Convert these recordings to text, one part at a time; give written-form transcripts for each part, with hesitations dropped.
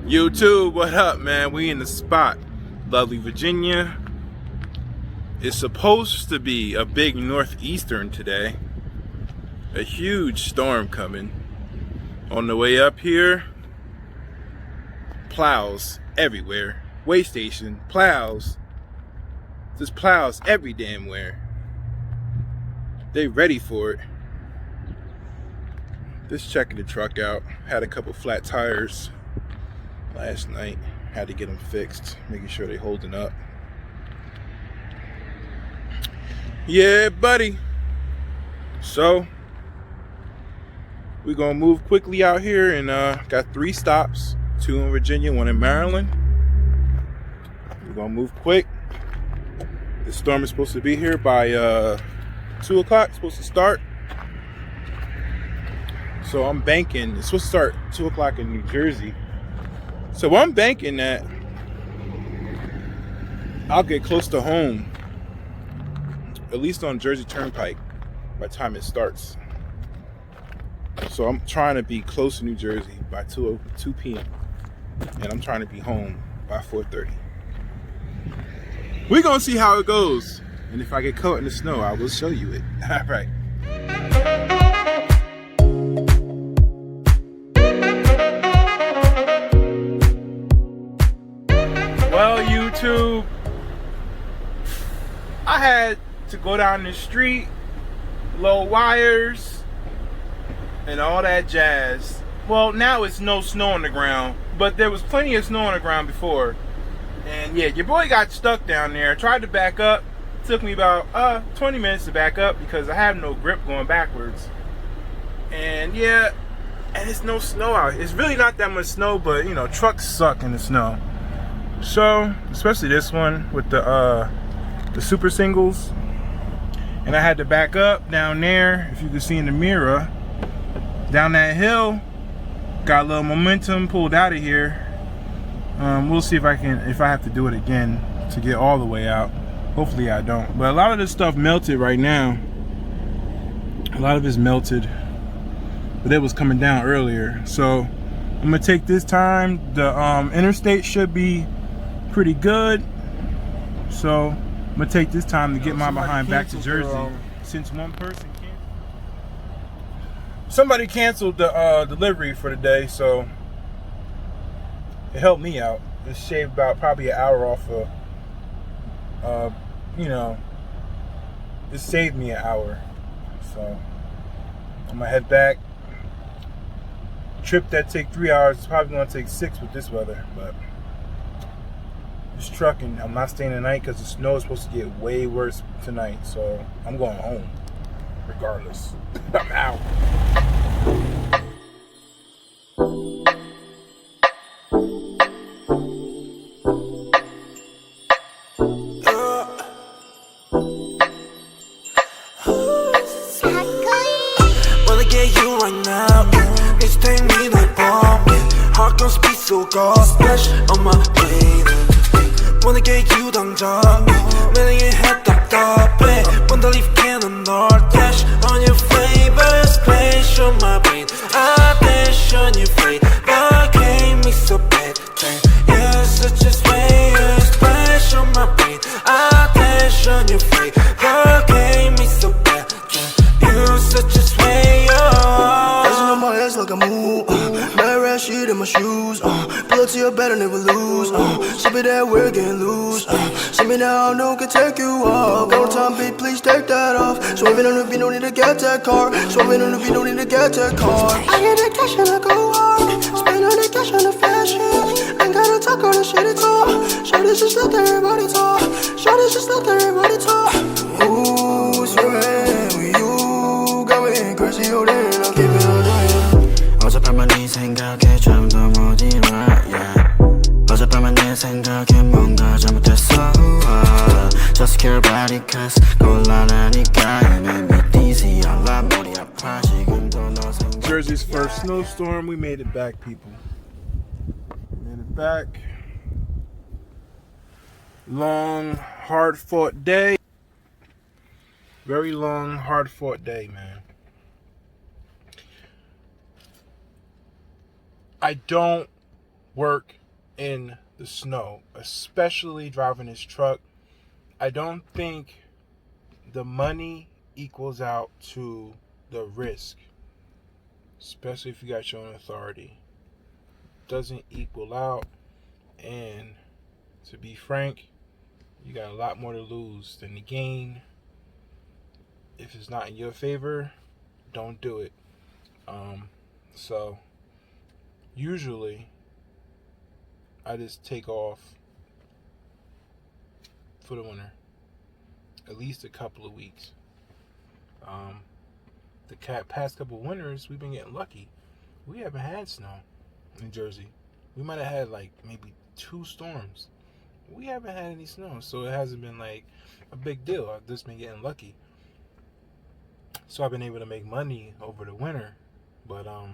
YouTube, what up, man? We in the spot. Lovely Virginia. It's supposed to be a big northeastern today. A huge storm coming. On the way up here, plows everywhere. Way station, plows. Just plows every damn where. They ready for it. Just checking the truck out. Had a couple flat tires last night. Had to get them fixed, making sure they holding up. Yeah, buddy. So we're gonna move quickly out here, and got 3 stops, 2 in Virginia, 1 in Maryland. We're gonna move quick. The storm is supposed to be here by 2 o'clock. It's supposed to start. So I'm banking. It's supposed to start 2 o'clock in New Jersey. So I'm banking that I'll get close to home, at least on Jersey Turnpike, by the time it starts. So I'm trying to be close to New Jersey by 2 p.m. And I'm trying to be home by 4:30. We're going to see how it goes. And if I get caught in the snow, I will show you it. All right. Well, YouTube, I had to go down the street, low wires, and all that jazz. Well, now it's no snow on the ground, but there was plenty of snow on the ground before. And yeah, your boy got stuck down there. Tried to back up. Took me about 20 minutes to back up because I have no grip going backwards. And yeah, and it's no snow out. It's really not that much snow, but you know, trucks suck in the snow. So, especially this one with the super singles. And I had to back up down there, if you can see in the mirror, down that hill. Got a little momentum, pulled out of here. We'll see if I have to do it again to get all the way out. Hopefully I don't. But a lot of this stuff melted right now. A lot of it's melted, but it was coming down earlier. So I'm gonna take this time. The interstate should be pretty good. So I'm gonna take this time to get my behind back to Jersey, since one person somebody canceled the delivery for the day, so it helped me out. It shaved about probably an hour off of, you know, it saved me an hour. So I'm gonna head back. Trip that take 3 hours is probably gonna take 6 with this weather, but just trucking. I'm not staying tonight because the snow is supposed to get way worse tonight, so I'm going home regardless. I'm out. Wanna get you right now. Please take me like bomb. Heart gon' speed so God splash on my plate. Wanna get you 당장. 매일 head 답답해. Wanna leave cannon or dash on your flavor. Splash on my brain. I dash on your fate. But can't me so bad. You're such a slayer. Splash on my brain. I dash on your fate. But can't me so bad. You're such a slayer. Dancing on my ass like a move. Bad red shit in my shoes. Pull up to your bed and never lose. Ship it that we're getting loose. See me now, no can take you off. Got no time, babe, please take that off. Swerving on the beat, no need to get that car. Swerving on the beat, no need to get that car. I get the cash and I go hard. Spend all the cash on the fashion. Ain't gotta talk all the shit at all. Show this just let everybody talk. Show this just let everybody talk. Ooh, swerving with you. Got me crazy, oh damn, I'll keep it all day. 어젯밤만 네 생각에 좀 더 못 일어나 yeah. 어젯밤만 내 생각에 뭔가 잘못했어 Just care about it cause 곤란하니까 You make me dizzy 알라 머리 아파 지금도 너 생각 Jersey's first snowstorm. We made it back, people. Made it back. Long, hard-fought day. Very long, hard-fought day, man. I don't work in the snow, especially driving this truck. I don't think the money equals out to the risk, especially if you got your own authority. Doesn't equal out, and to be frank, you got a lot more to lose than to gain. If it's not in your favor, don't do it. So usually I just take off for the winter, at least a couple of weeks. The past couple of winters, we've been getting lucky. We haven't had snow in Jersey. We might have had like maybe 2 storms. We haven't had any snow, so it hasn't been like a big deal. I've just been getting lucky. So I've been able to make money over the winter, but I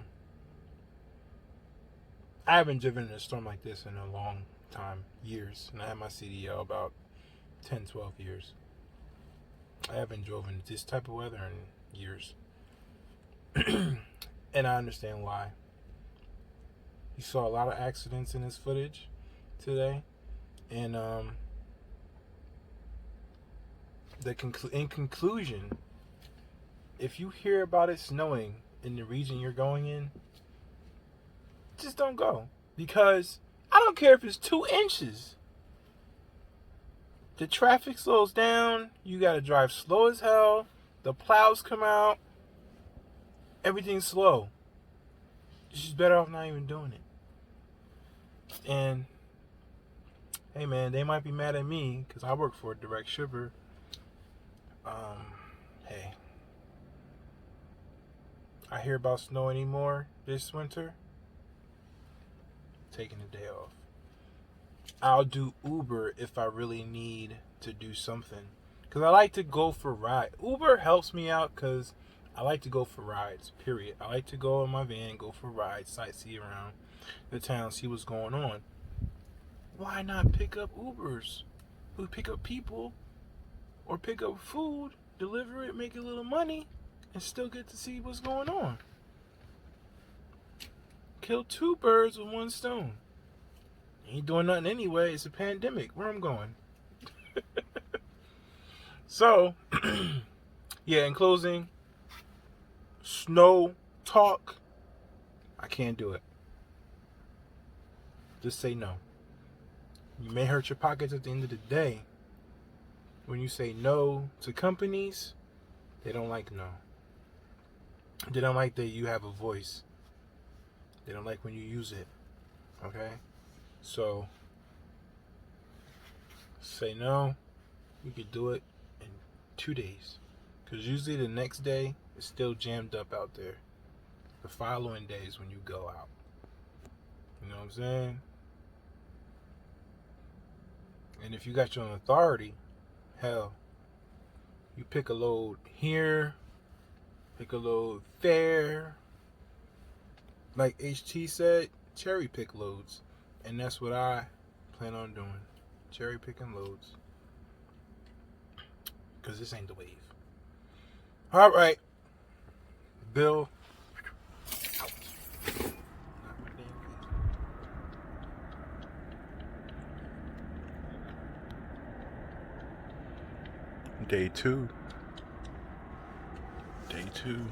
haven't driven in a storm like this in a long time, years. And I had my CDL about 10, 12 years. I haven't driven this type of weather in years. And I understand why. You saw a lot of accidents in this footage today. And in conclusion, if you hear about it snowing in the region you're going in, just don't go. Because I don't care if it's 2 inches. The traffic slows down. You got to drive slow as hell. The plows come out. Everything's slow. You're just better off not even doing it. And hey man, they might be mad at me because I work for a direct shipper. Hey, I hear about snow anymore this winter, taking a day off. I'll do Uber if I really need to do something, because I like to go for rides. Uber helps me out because I like to go for rides, period. I like to go in my van, go for rides, sightsee around the town, see what's going on. Why not pick up Ubers? We pick up people or pick up food, deliver it, make a little money, and still get to see what's going on. Kill 2 birds with 1 stone. Ain't doing nothing anyway. It's a pandemic. Where I'm going. So, yeah, in closing, snow talk, I can't do it. Just say no. You may hurt your pockets at the end of the day. When you say no to companies, they don't like no. They don't like that you have a voice. They don't like when you use it. Okay? So, say no. You could do it in 2 days. Because usually the next day, it's still jammed up out there. The following days when you go out. You know what I'm saying? And if you got your own authority, hell, you pick a load here, pick a load there. Like HT said, cherry pick loads. And that's what I plan on doing. Cherry picking loads. Because this ain't the wave. Alright. Bill. Day 2. Day 2.